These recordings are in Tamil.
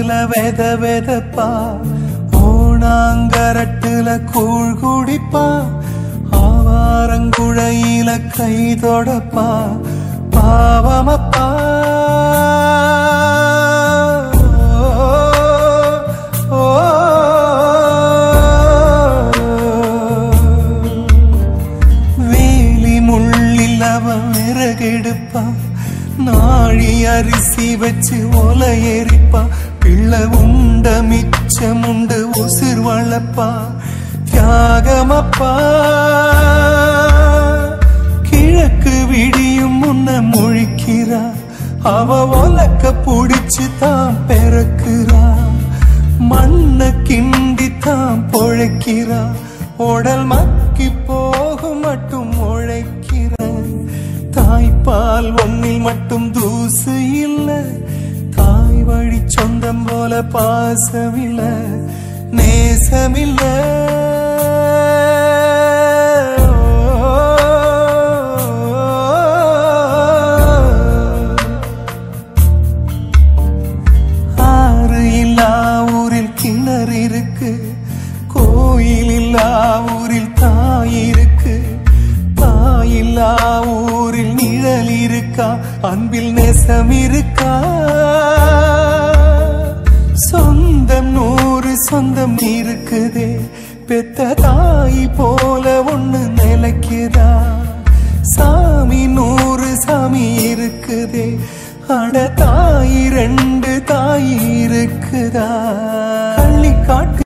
காத்துல வெத வெதப்பா, ஓணாங்கரட்டுல கூழ் குடிப்பா, ஆவாரங்குழையில கை தொடப்பா, பாவமப்பா. வேலி முள்ளில் அவ விறகெடுப்பா, நாழி அரிசி வச்சு ஒலை எரிப்பா, பிள்ளை உண்ட மிச்சமுண்டு உசிர் வளப்பா, தியாகமப்பா. கிழக்கு விடியும் முன்ன முழிக்கிறா, அவ ஒலக்க புடிச்சு தான் பெருக்கிறா, மண்ண கிண்டி தான் பொழைக்கிறா, உடல் மக்கி போகும் மட்டும் உழைக்கிற. தாய்ப்பால் ஒன்னில் மட்டும் தூசு இல்ல, தாய் வழி சொந்தம் போல பாசமில்ல, நேசமில்ல. ஆறு இல்லா ஊரில் கிணறு இருக்கு, கோயில் இல்லா ஊரில் தாய் இருக்கு, தாயில்லா ஊரில் நிழல் இருக்கா, அன்பில் நேசம் இருக்கா. சொந்தம் 100 சொந்தம் இருக்குதே, பெத்த தாய் போல ஒண்ணு நிலைக்குதா, சாமி 100 சாமி இருக்குதே, அட தாய் 2 தாய் இருக்குதா. கள்ளி காட்டு.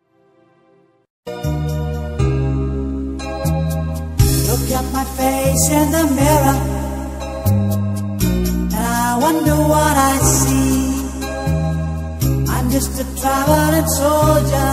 Look at my face in the mirror, and I wonder what I see. I'm just a traveling soldier